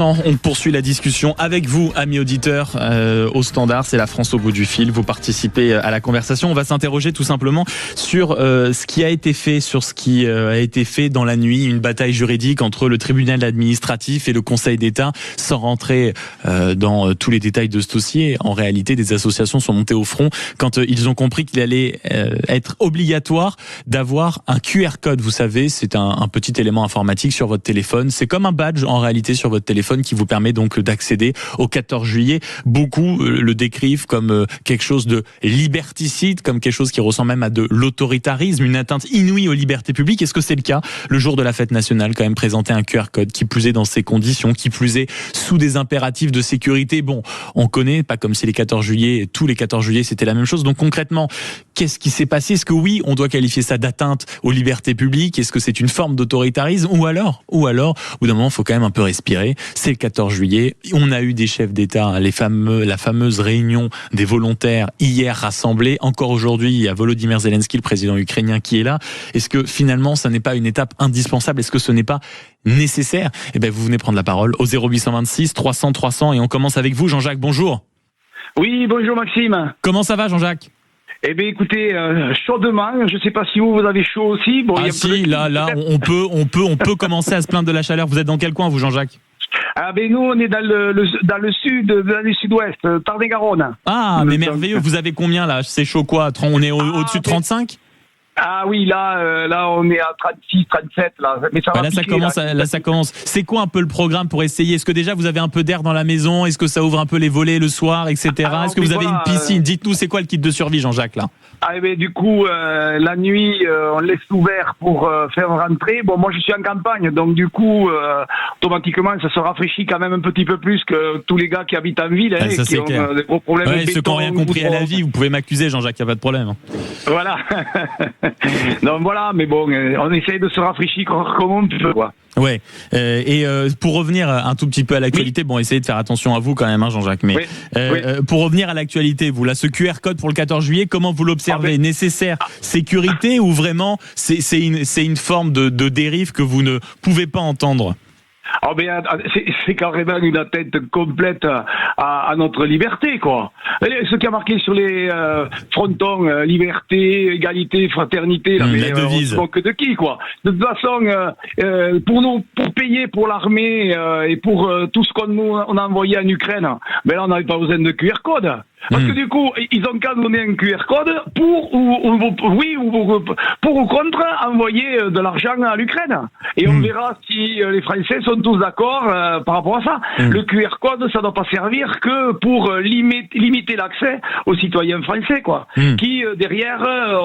On poursuit la discussion avec vous, amis auditeurs, au Standard. C'est la France au bout du fil. Vous participez à la conversation. On va s'interroger tout simplement sur ce qui a été fait, sur ce qui a été fait dans la nuit. Une bataille juridique entre le tribunal administratif et le Conseil d'État. Sans rentrer dans tous les détails de ce dossier, en réalité, des associations sont montées au front quand ils ont compris qu'il allait être obligatoire d'avoir un QR code. Vous savez, c'est un petit élément informatique sur votre téléphone. C'est comme un badge en réalité sur votre téléphone qui vous permet donc d'accéder au 14 juillet. Beaucoup le décrivent comme quelque chose de liberticide, comme quelque chose qui ressemble même à de l'autoritarisme, une atteinte inouïe aux libertés publiques. Est-ce que c'est le cas? Le jour de la fête nationale, quand même, présenter un QR code, qui plus est dans ces conditions, qui plus est sous des impératifs de sécurité. Bon, on connaît, pas comme si les 14 juillet, tous les 14 juillet, c'était la même chose. Donc concrètement, qu'est-ce qui s'est passé? Est-ce que oui, on doit qualifier ça d'atteinte aux libertés publiques? Est-ce que c'est une forme d'autoritarisme? Ou alors, au bout d'un moment, il faut quand même un peu respirer. C'est le 14 juillet. On a eu des chefs d'État, la fameuse réunion des volontaires hier rassemblés. Encore aujourd'hui, il y a Volodymyr Zelensky, le président ukrainien, qui est là. Est-ce que finalement, ça n'est pas une étape indispensable? Est-ce que ce n'est pas nécessaire? Eh bien, vous venez prendre la parole au 0826 300 300 et on commence avec vous, Jean-Jacques. Bonjour. Oui, bonjour Maxime. Comment ça va, Jean-Jacques? Eh bien, écoutez, chaudement. Je ne sais pas si vous avez chaud aussi. Bon, on peut commencer à se plaindre de la chaleur. Vous êtes dans quel coin, vous, Jean-Jacques? Ah ben nous on est dans le sud, dans le sud-ouest, Tarn-et-Garonne. Ah mais merveilleux, vous avez combien là? C'est chaud quoi? On est au-dessus de 35? Ah oui, là on est à 36, 37 là. Mais ça va là ça commence. C'est quoi un peu le programme pour essayer? Est-ce que déjà vous avez un peu d'air dans la maison? Est-ce que ça ouvre un peu les volets le soir, etc. Est-ce que vous avez une piscine? Dites-nous, c'est quoi le kit de survie, Jean-Jacques, là? Ah ben du coup la nuit on laisse ouvert pour faire rentrer. Bon, moi je suis en campagne, donc du coup automatiquement ça se rafraîchit quand même un petit peu plus que tous les gars qui habitent en ville, ça, qui ont des gros problèmes. Ceux qui n'ont rien compris à la vie, vous pouvez m'accuser, Jean-Jacques, il n'y a pas de problème. Voilà. Donc voilà, mais bon, on essaye de se rafraîchir comme on peut, quoi. Ouais. Pour revenir un tout petit peu à l'actualité, bon, essayez de faire attention à vous quand même, hein, Jean-Jacques. Mais pour revenir à l'actualité, vous là, ce QR code pour le 14 juillet, comment vous l'observez? Nécessaire sécurité ou vraiment c'est une forme de dérive que vous ne pouvez pas entendre? Oh ben, c'est carrément une atteinte complète à notre liberté, quoi. Ce qui a marqué sur les frontons, liberté, égalité, fraternité, là, mais la devise. On se moque de qui, quoi. De toute façon, pour payer pour l'armée et pour tout ce qu'on a envoyé en Ukraine, ben là on n'avait pas besoin de QR code. Parce que du coup, ils ont qu'à donner un QR code pour ou contre envoyer de l'argent à l'Ukraine. Et on verra si les Français sont tous d'accord par rapport à ça. Le QR code, ça ne doit pas servir que pour limiter l'accès aux citoyens français, quoi. Qui, derrière,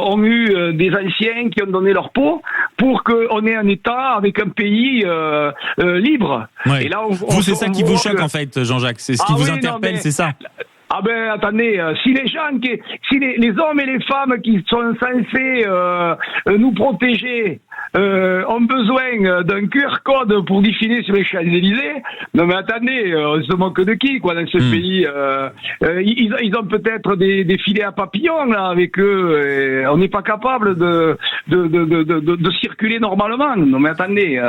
ont eu des anciens qui ont donné leur peau pour qu'on ait un État avec un pays libre. Ouais. Et là, c'est ça qui vous choque, en fait, Jean-Jacques. C'est ce qui vous interpelle, c'est ça? Ah ben attendez, si les hommes et les femmes qui sont censés nous protéger ont besoin d'un QR code pour défiler sur les Champs-Élysées, non mais attendez, on se moque de qui, quoi, dans ce pays? Ils ont peut-être des filets à papillons là avec eux, et on n'est pas capable de circuler normalement. Non mais attendez.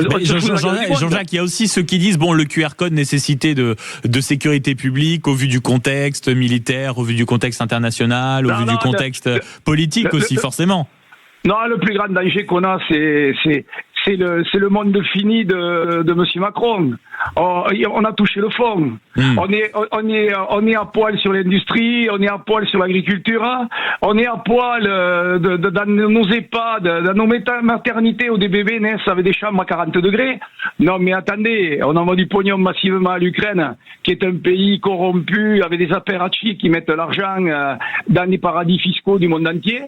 Jean-Jacques, il y a aussi ceux qui disent bon, le QR code nécessité de sécurité publique au vu du contexte militaire, au vu du contexte international, au vu du contexte politique aussi, forcément. Non, le plus grand danger qu'on a, c'est le monde fini de Monsieur Macron. On a touché le fond. On est à poil sur l'industrie, on est à poil sur l'agriculture, on est à poil dans nos EHPAD, dans nos maternités où des bébés naissent avec des chambres à 40 degrés. Non mais attendez, on envoie du pognon massivement à l'Ukraine, qui est un pays corrompu avec des apparatchiks qui mettent l'argent dans les paradis fiscaux du monde entier.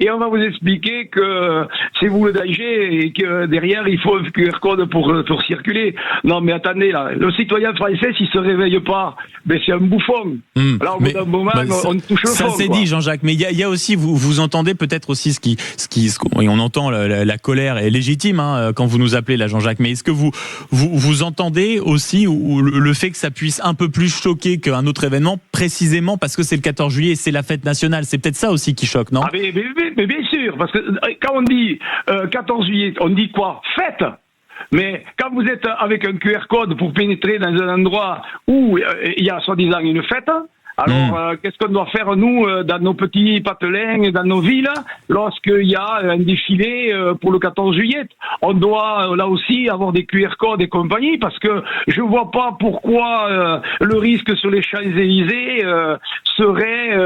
Et on va vous expliquer que c'est vous le danger et que derrière il faut un QR code pour circuler. Non mais attendez là, le citoyen français s'il se réveille pas, ben c'est un bouffon. Alors au bout d'un moment on touche le fond. Ça c'est dit, Jean-Jacques, mais il y a aussi vous entendez peut-être aussi ce qui on entend la colère est légitime quand vous nous appelez là, Jean-Jacques, mais est-ce que vous entendez aussi ou le fait que ça puisse un peu plus choquer qu'un autre événement précisément parce que c'est le 14 juillet et c'est la fête nationale, c'est peut-être ça aussi qui choque, non? Mais bien sûr, parce que quand on dit 14 juillet, on dit quoi? Fête. Mais quand vous êtes avec un QR code pour pénétrer dans un endroit où il y a soi-disant une fête, alors qu'est-ce qu'on doit faire nous dans nos petits patelins, dans nos villes, lorsqu'il y a un défilé pour le 14 juillet? On doit là aussi avoir des QR codes et compagnie, parce que je vois pas pourquoi le risque sur les Champs-Élysées serait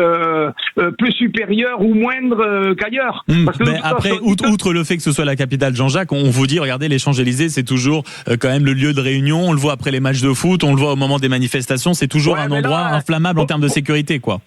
plus supérieur ou moindre qu'ailleurs. Parce que mais après, outre le fait que ce soit la capitale Jean-Jacques, on vous dit, regardez, les Champs-Élysées, c'est toujours quand même le lieu de réunion. On le voit après les matchs de foot, on le voit au moment des manifestations. C'est toujours un endroit inflammable en termes de sécurité, quoi.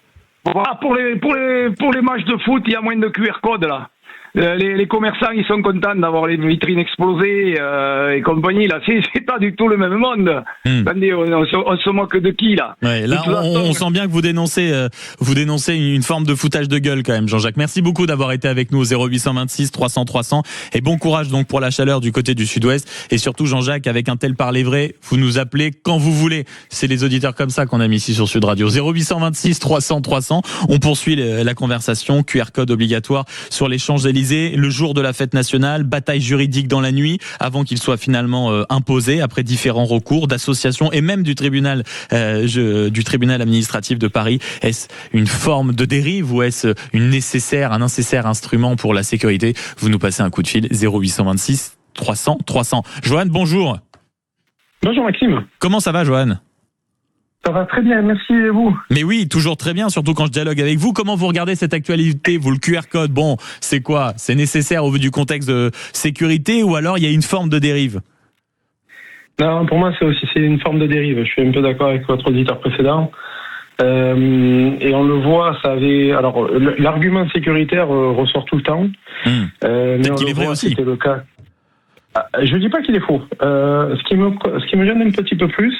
Voilà, pour les matchs de foot, il y a moins de QR code là. Les commerçants, ils sont contents d'avoir les vitrines explosées et compagnie. Là, c'est pas du tout le même monde. Attendez, on se moque de qui là? Ouais, là, on sent bien que vous dénoncez une forme de foutage de gueule quand même, Jean-Jacques. Merci beaucoup d'avoir été avec nous au 0826 300 300 et bon courage donc pour la chaleur du côté du Sud-Ouest. Et surtout, Jean-Jacques, avec un tel parler vrai, vous nous appelez quand vous voulez. C'est les auditeurs comme ça qu'on a mis ici sur Sud Radio. 0826 300 300. On poursuit la conversation. QR code obligatoire sur les Champs-Élysées. Le jour de la fête nationale, bataille juridique dans la nuit avant qu'il soit finalement imposé après différents recours d'associations et même du tribunal administratif de Paris. Est-ce une forme de dérive ou est-ce un nécessaire instrument pour la sécurité? Vous nous passez un coup de fil 0826 300 300. Johan, bonjour. Bonjour Maxime. Comment ça va, Johan? Ça va très bien, merci, et vous? Mais oui, toujours très bien, surtout quand je dialogue avec vous. Comment vous regardez cette actualité? Vous, le QR code, bon, c'est quoi? C'est nécessaire au vu du contexte de sécurité ou alors il y a une forme de dérive? Non, pour moi, c'est une forme de dérive. Je suis un peu d'accord avec votre auditeur précédent. Et on le voit, alors, l'argument sécuritaire ressort tout le temps. Mais qu'il est vrai aussi. C'était le cas. Je dis pas qu'il est faux. Ce qui me gêne un petit peu plus,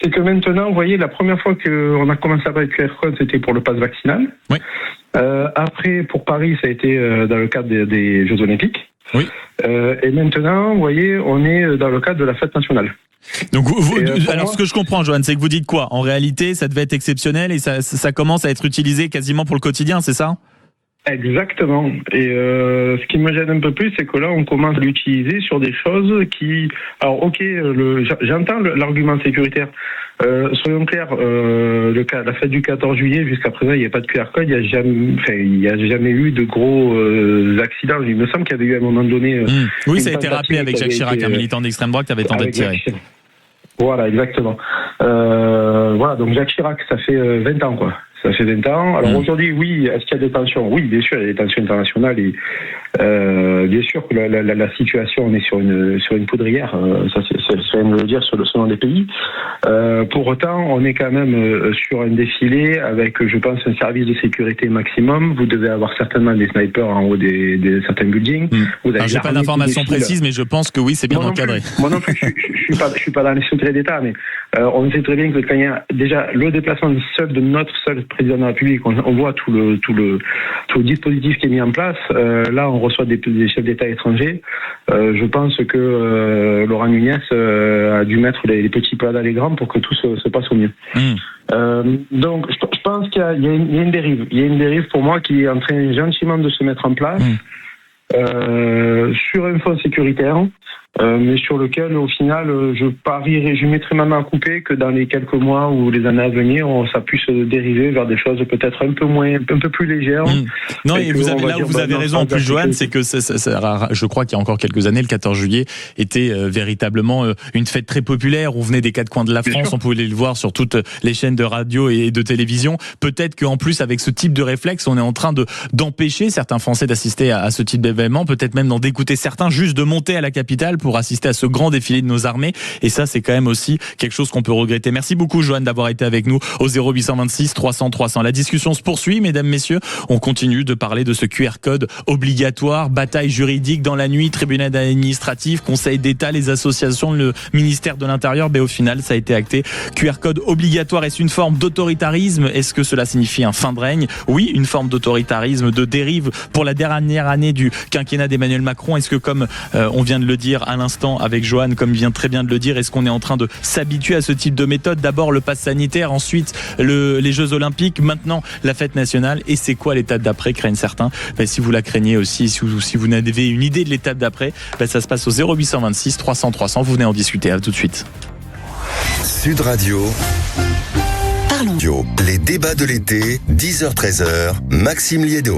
c'est que maintenant, vous voyez, la première fois qu'on a commencé à parler de QR code, c'était pour le pass vaccinal. Oui. Après, pour Paris, ça a été dans le cadre des Jeux Olympiques. Oui. Et maintenant, vous voyez, on est dans le cadre de la fête nationale. Donc, alors, ce que je comprends, Johan, c'est que vous dites quoi? En réalité, ça devait être exceptionnel et ça commence à être utilisé quasiment pour le quotidien, c'est ça? Exactement. Et ce qui me gêne un peu plus, c'est que là, on commence à l'utiliser sur des choses qui... Alors, ok, j'entends l'argument sécuritaire. Soyons clairs, la fête du 14 juillet, jusqu'à présent, il n'y a pas de QR code. Il n'y a jamais eu de gros accidents. Il me semble qu'il y avait eu à un moment donné... Oui, ça a été rappelé avec Jacques Chirac, un militant d'extrême droite qui avait tenté de tirer. Voilà, exactement. Voilà, donc Jacques Chirac, ça fait 20 ans, quoi. Ça fait 20 ans. Alors aujourd'hui, oui, est-ce qu'il y a des tensions? Oui, bien sûr, il y a des tensions internationales et bien sûr que la situation, on est sur une poudrière, ça c'est de le dire selon les pays. Pour autant, on est quand même sur un défilé avec, je pense, un service de sécurité maximum. Vous devez avoir certainement des snipers en haut des certains buildings. J'ai pas d'informations précises, mais je pense que oui, c'est bien encadré. Moi non plus, je suis pas dans les secrets d'État, mais on sait très bien que quand il y a déjà le déplacement de notre seul président de la République, on voit tout le dispositif qui est mis en place. Là, on reçoit des chefs d'État étrangers. Je pense que Laurent Nunez a dû mettre les petits plats dans les grands pour que tout se passe au mieux. Donc, je pense qu'il y a une dérive. Il y a une dérive pour moi qui est en train gentiment de se mettre en place sur un fond sécuritaire. Mais sur lequel, au final, je mettrai ma main à couper que dans les quelques mois ou les années à venir, ça puisse dériver vers des choses peut-être un peu plus légères. Non, et vous avez raison en plus, Johan, c'est que je crois qu'il y a encore quelques années, le 14 juillet était véritablement une fête très populaire. On venait des quatre coins de la France, on pouvait le voir sur toutes les chaînes de radio et de télévision. Peut-être qu'en plus, avec ce type de réflexe, on est en train d'empêcher certains Français d'assister à ce type d'événement, peut-être même d'en dégoûter certains, juste de monter à la capitale pour assister à ce grand défilé de nos armées. Et ça, c'est quand même aussi quelque chose qu'on peut regretter. Merci beaucoup, Johan, d'avoir été avec nous au 0826 300 300. La discussion se poursuit, mesdames, messieurs. On continue de parler de ce QR code obligatoire, bataille juridique dans la nuit, tribunal administratif, Conseil d'État, les associations, le ministère de l'Intérieur. Mais au final, ça a été acté. QR code obligatoire, est-ce une forme d'autoritarisme? Est-ce que cela signifie un fin de règne? Oui, une forme d'autoritarisme, de dérive pour la dernière année du quinquennat d'Emmanuel Macron. Est-ce que, comme on vient de le dire à l'instant avec Johan, comme vient très bien de le dire. Est-ce qu'on est en train de s'habituer à ce type de méthode? D'abord le pass sanitaire, ensuite les Jeux Olympiques, maintenant la fête nationale. Et c'est quoi l'étape d'après, craignent certains? Si vous la craignez aussi, si vous avez une idée de l'étape d'après, ça se passe au 0826 300 300. Vous venez en discuter. À tout de suite. Sud Radio. Parlons. Les débats de l'été, 10h-13h, Maxime Liédo.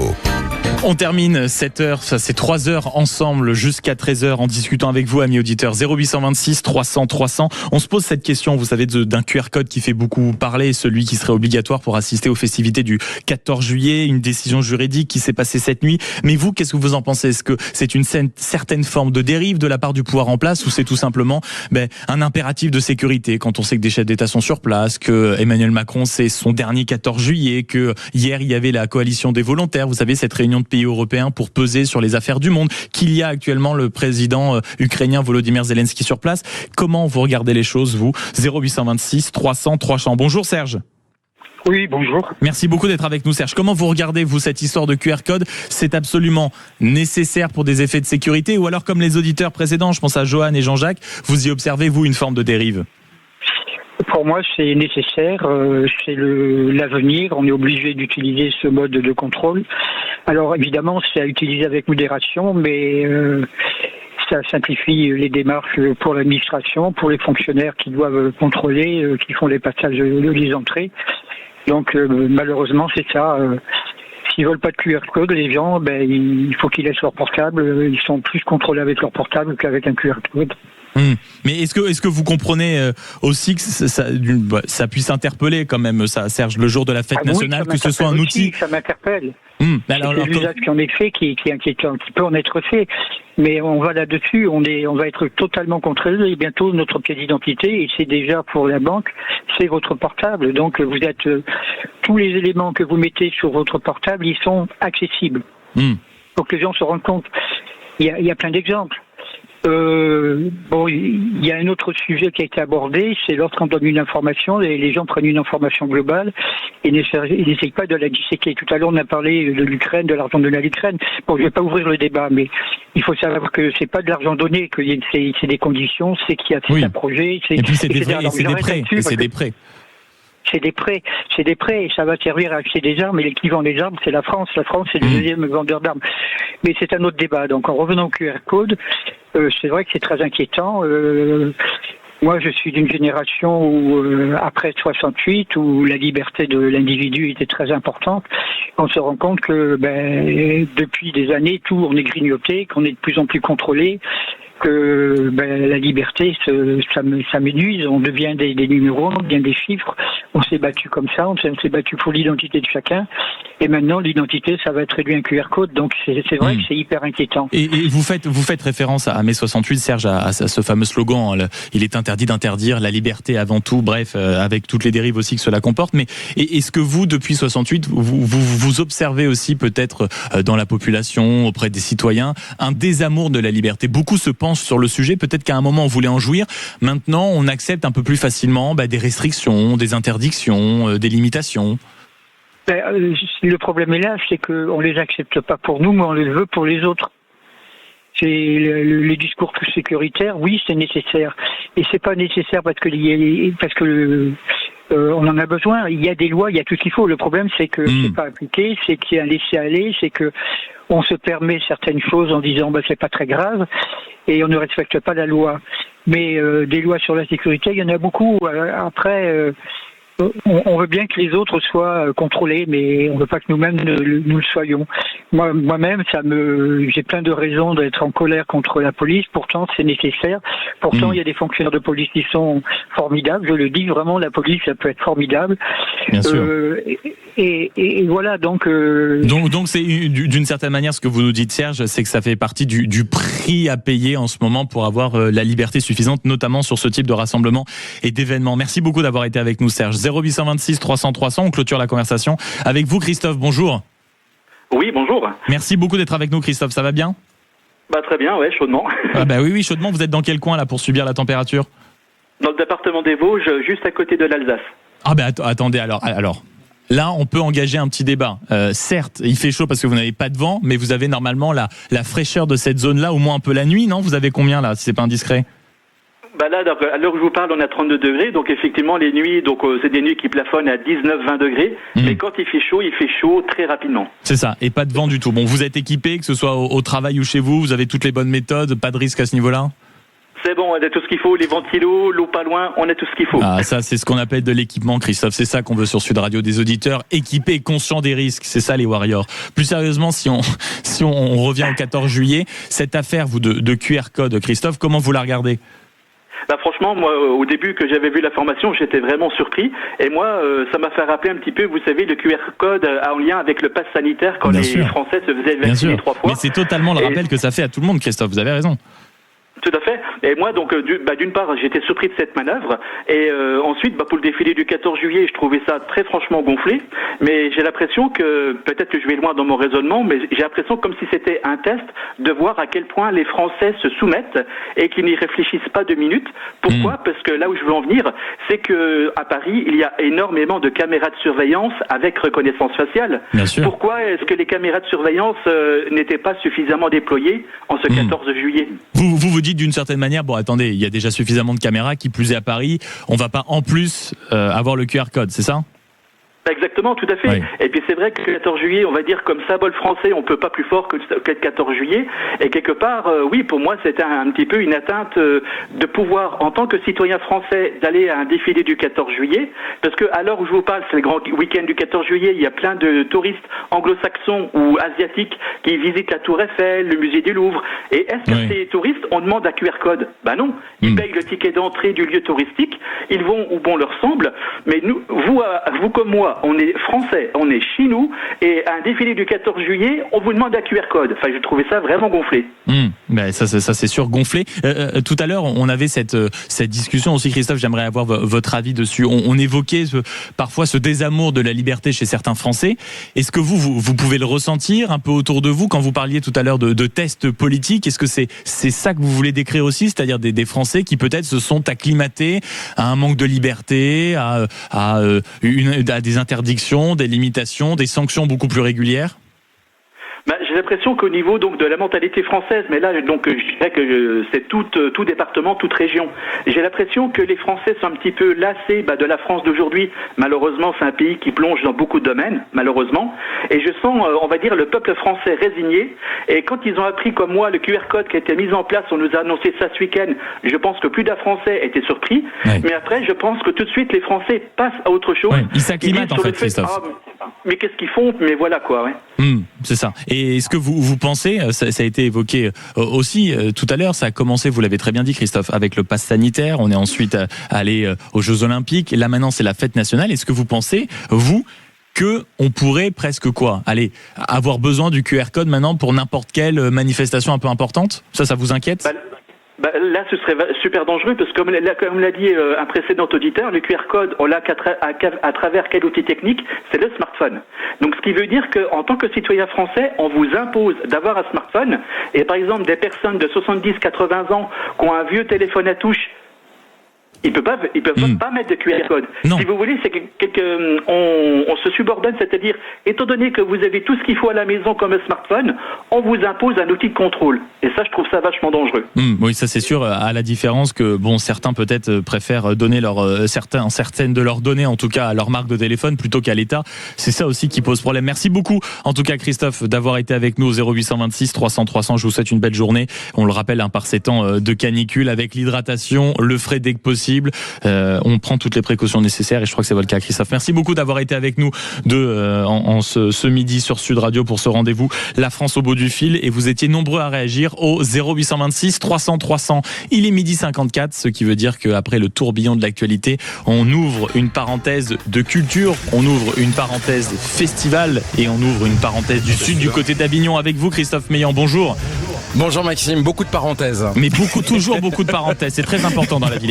On termine cette heure, ça c'est 3 heures ensemble jusqu'à 13h en discutant avec vous, amis auditeurs. 0826 300 300. On se pose cette question, vous savez, d'un QR code qui fait beaucoup parler, celui qui serait obligatoire pour assister aux festivités du 14 juillet, une décision juridique qui s'est passée cette nuit. Mais vous, qu'est-ce que vous en pensez? Est-ce que c'est une certaine forme de dérive de la part du pouvoir en place, ou c'est tout simplement un impératif de sécurité quand on sait que des chefs d'État sont sur place, que Emmanuel Macron c'est son dernier 14 juillet, que hier il y avait la coalition des volontaires, vous savez, cette réunion de pays européens pour peser sur les affaires du monde, qu'il y a actuellement le président ukrainien Volodymyr Zelensky sur place. Comment vous regardez les choses, vous? 0826 300 300. Bonjour Serge. Oui, bonjour. Merci beaucoup d'être avec nous, Serge. Comment vous regardez, vous, cette histoire de QR code? C'est absolument nécessaire pour des effets de sécurité, ou alors, comme les auditeurs précédents, je pense à Johan et Jean-Jacques, vous y observez, vous, une forme de dérive? Pour moi, c'est nécessaire, c'est l'avenir. On est obligé d'utiliser ce mode de contrôle. Alors, évidemment, c'est à utiliser avec modération, mais ça simplifie les démarches pour l'administration, pour les fonctionnaires qui doivent contrôler, qui font les passages, les entrées. Donc, malheureusement, c'est ça. S'ils veulent pas de QR code, les gens, il faut qu'ils laissent leur portable. Ils sont plus contrôlés avec leur portable qu'avec un QR code. Mais est-ce que vous comprenez aussi que ça puisse interpeller quand même, ça, Serge, le jour de la fête nationale, que ce soit un outil? Ça m'interpelle. C'est l'usage qui en est fait qui inquiétant, qui peut en être fait. Mais on va là-dessus, on va être totalement contrôlé. Et bientôt, notre pièce d'identité, et c'est déjà pour la banque, c'est votre portable. Donc, vous êtes tous les éléments que vous mettez sur votre portable, ils sont accessibles. Pour que les gens se rendent compte. Il y a plein d'exemples. Il y a un autre sujet qui a été abordé, c'est lorsqu'on donne une information, les gens prennent une information globale et n'essayent pas de la disséquer. Tout à l'heure, on a parlé de l'Ukraine, de l'argent donné à l'Ukraine. Bon, je vais pas ouvrir le débat, mais il faut savoir que c'est pas de l'argent donné, que c'est des conditions, c'est qu'il y a un projet. Et puis c'est des prêts. C'est des prêts, et ça va servir à acheter des armes, et qui vend les armes, c'est la France. La France, c'est le deuxième vendeur d'armes. Mais c'est un autre débat. Donc, en revenant au QR code, c'est vrai que c'est très inquiétant. Moi, je suis d'une génération où, après 68, où la liberté de l'individu était très importante, on se rend compte que, depuis des années, on est grignoté, qu'on est de plus en plus contrôlé, que la liberté, ça m'énuise. On devient des numéros, on devient des chiffres. On s'est battu comme ça, on s'est battu pour l'identité de chacun. Et maintenant, l'identité, ça va être réduit à un QR code. Donc, c'est vrai que c'est hyper inquiétant. Et vous faites référence à mai 68, Serge, à ce fameux slogan. Il est interdit d'interdire, la liberté avant tout. Bref, avec toutes les dérives aussi que cela comporte. Mais est-ce que vous, depuis 68, vous observez aussi peut-être dans la population, auprès des citoyens, un désamour de la liberté? Beaucoup se penchent sur le sujet. Peut-être qu'à un moment, on voulait en jouir. Maintenant, on accepte un peu plus facilement des restrictions, des interdictions, des limitations. Le problème est là, c'est qu'on les accepte pas pour nous, mais on les veut pour les autres. C'est les discours plus sécuritaires, oui, c'est nécessaire. Et c'est pas nécessaire parce que on en a besoin. Il y a des lois, il y a tout ce qu'il faut. Le problème, c'est que c'est pas appliqué, c'est qu'il y a un laisser-aller, c'est que on se permet certaines choses en disant c'est pas très grave et on ne respecte pas la loi. Mais des lois sur la sécurité, il y en a beaucoup. Après. On veut bien que les autres soient contrôlés, mais on veut pas que nous-mêmes nous le soyons. Moi-même, j'ai plein de raisons d'être en colère contre la police. Pourtant, c'est nécessaire. Pourtant, il y a des fonctionnaires de police qui sont formidables. Je le dis vraiment, la police, ça peut être formidable. Bien sûr. Et voilà, donc c'est d'une certaine manière ce que vous nous dites, Serge, c'est que ça fait partie du prix à payer en ce moment pour avoir la liberté suffisante, notamment sur ce type de rassemblement et d'événements. Merci beaucoup d'avoir été avec nous, Serge. 0826 300 300, on clôture la conversation avec vous, Christophe. Bonjour. Oui, bonjour. Merci beaucoup d'être avec nous, Christophe. Ça va bien? Très bien, ouais, chaudement. Oui, chaudement. Vous êtes dans quel coin là pour subir la température? Dans le département des Vosges, juste à côté de l'Alsace. Attendez, alors. Là, on peut engager un petit débat. Certes, il fait chaud parce que vous n'avez pas de vent, mais vous avez normalement la fraîcheur de cette zone-là, au moins un peu la nuit, non ? Vous avez combien là, si c'est pas indiscret ? Bah là, donc, à l'heure où je vous parle, on a 32 degrés, donc effectivement les nuits, donc c'est des nuits qui plafonnent à 19-20 degrés, mais quand il fait chaud très rapidement. C'est ça, et pas de vent du tout. Bon, vous êtes équipé, que ce soit au travail ou chez vous, vous avez toutes les bonnes méthodes, pas de risque à ce niveau-là ? C'est bon, on a tout ce qu'il faut, les ventilos, l'eau pas loin, on a tout ce qu'il faut. Ah, ça, c'est ce qu'on appelle de l'équipement, Christophe. C'est ça qu'on veut sur Sud Radio, des auditeurs équipés, conscients des risques. C'est ça, les Warriors. Plus sérieusement, si on revient au 14 juillet, cette affaire de QR code, Christophe, comment vous la regardez ? Bah franchement, moi, au début que j'avais vu la formation, j'étais vraiment surpris. Et moi, ça m'a fait rappeler un petit peu, vous savez, le QR code en lien avec le pass sanitaire quand les Français se faisaient vacciner 3 fois. Mais c'est totalement le rappel que ça fait à tout le monde, Christophe. Vous avez raison. Tout à fait. Et moi, donc, d'une part, j'étais surpris de cette manœuvre. Et ensuite, pour le défilé du 14 juillet, je trouvais ça très franchement gonflé. Mais j'ai l'impression que, peut-être que je vais loin dans mon raisonnement, mais j'ai l'impression comme si c'était un test de voir à quel point les Français se soumettent et qu'ils n'y réfléchissent pas 2 minutes. Pourquoi ? Parce que là où je veux en venir, c'est que à Paris, il y a énormément de caméras de surveillance avec reconnaissance faciale. Bien sûr. Pourquoi est-ce que les caméras de surveillance n'étaient pas suffisamment déployées en ce 14 juillet ? Vous dites d'une certaine manière, bon attendez, il y a déjà suffisamment de caméras, qui plus est à Paris, on va pas en plus avoir le QR code, c'est ça ? Exactement, tout à fait. Oui. Et puis c'est vrai que le 14 juillet, on va dire comme symbole français, on peut pas plus fort que le 14 juillet. Et quelque part, oui, pour moi, c'était un petit peu une atteinte de pouvoir, en tant que citoyen français, d'aller à un défilé du 14 juillet. Parce que à l'heure où je vous parle, c'est le grand week-end du 14 juillet, il y a plein de touristes anglo-saxons ou asiatiques qui visitent la Tour Eiffel, le musée du Louvre. Et est-ce que ces touristes, on demande un QR code ? Ben non. Ils payent le ticket d'entrée du lieu touristique, ils vont où bon leur semble. Mais nous, vous comme moi, on est français, on est chez nous, et à un défilé du 14 juillet, on vous demande un QR code. Enfin, j'ai trouvé ça vraiment gonflé. Ben ça c'est sûr, gonflé. Tout à l'heure, on avait cette discussion aussi, Christophe, j'aimerais avoir votre avis dessus. On évoquait parfois ce désamour de la liberté chez certains Français. Est-ce que vous pouvez le ressentir un peu autour de vous quand vous parliez tout à l'heure de tests politiques ? Est-ce que c'est ça que vous voulez décrire aussi, c'est-à-dire des Français qui peut-être se sont acclimatés à un manque de liberté, à des interdictions, des limitations, des sanctions beaucoup plus régulières ? J'ai l'impression qu'au niveau donc de la mentalité française, mais là donc je dirais que c'est tout département, toute région. J'ai l'impression que les Français sont un petit peu lassés de la France d'aujourd'hui. Malheureusement, c'est un pays qui plonge dans beaucoup de domaines, malheureusement. Et je sens, on va dire, le peuple français résigné. Et quand ils ont appris comme moi le QR code qui a été mis en place, on nous a annoncé ça ce week-end. Je pense que plus d'un Français était surpris. Ouais. Mais après, je pense que tout de suite les Français passent à autre chose. Ouais, ils s'acclimatent en fait, Christophe. Mais qu'est-ce qu'ils font ? Mais voilà quoi. Ouais. C'est ça. Et est-ce que vous pensez, ça a été évoqué aussi tout à l'heure, ça a commencé, vous l'avez très bien dit Christophe, avec le pass sanitaire, on est ensuite allé aux Jeux Olympiques, là maintenant c'est la fête nationale. Est-ce que vous pensez, vous, qu'on pourrait presque avoir besoin du QR code maintenant pour n'importe quelle manifestation un peu importante ? Ça vous inquiète ? Là, ce serait super dangereux parce que comme l'a dit un précédent auditeur, le QR code, on l'a à travers quel outil technique ? C'est le smartphone. Donc, ce qui veut dire qu'en tant que citoyen français, on vous impose d'avoir un smartphone. Et par exemple, des personnes de 70-80 ans qui ont un vieux téléphone à touche, ils peuvent pas mettre de QR code. Non. Si vous voulez, c'est on se subordonne, c'est-à-dire, étant donné que vous avez tout ce qu'il faut à la maison comme un smartphone, on vous impose un outil de contrôle. Et ça, je trouve ça vachement dangereux. Oui, ça c'est sûr, à la différence que, certains peut-être préfèrent donner certaines de leurs données, en tout cas à leur marque de téléphone, plutôt qu'à l'État. C'est ça aussi qui pose problème. Merci beaucoup, en tout cas Christophe, d'avoir été avec nous au 0826 300 300. Je vous souhaite une belle journée. On le rappelle, par ces temps de canicule, avec l'hydratation, le frais dès que possible. On prend toutes les précautions nécessaires et je crois que c'est votre cas, Christophe. Merci beaucoup d'avoir été avec nous ce midi sur Sud Radio pour ce rendez-vous La France au bout du fil, et vous étiez nombreux à réagir au 0826 300 300. Il est 12h54, ce qui veut dire qu'après le tourbillon de l'actualité, on ouvre une parenthèse de culture, on ouvre une parenthèse festival et on ouvre une parenthèse du sud, du côté d'Avignon avec vous, Christophe Meillan. Bonjour. Bonjour Maxime, beaucoup de parenthèses. Mais toujours beaucoup de parenthèses, c'est très important dans la vie.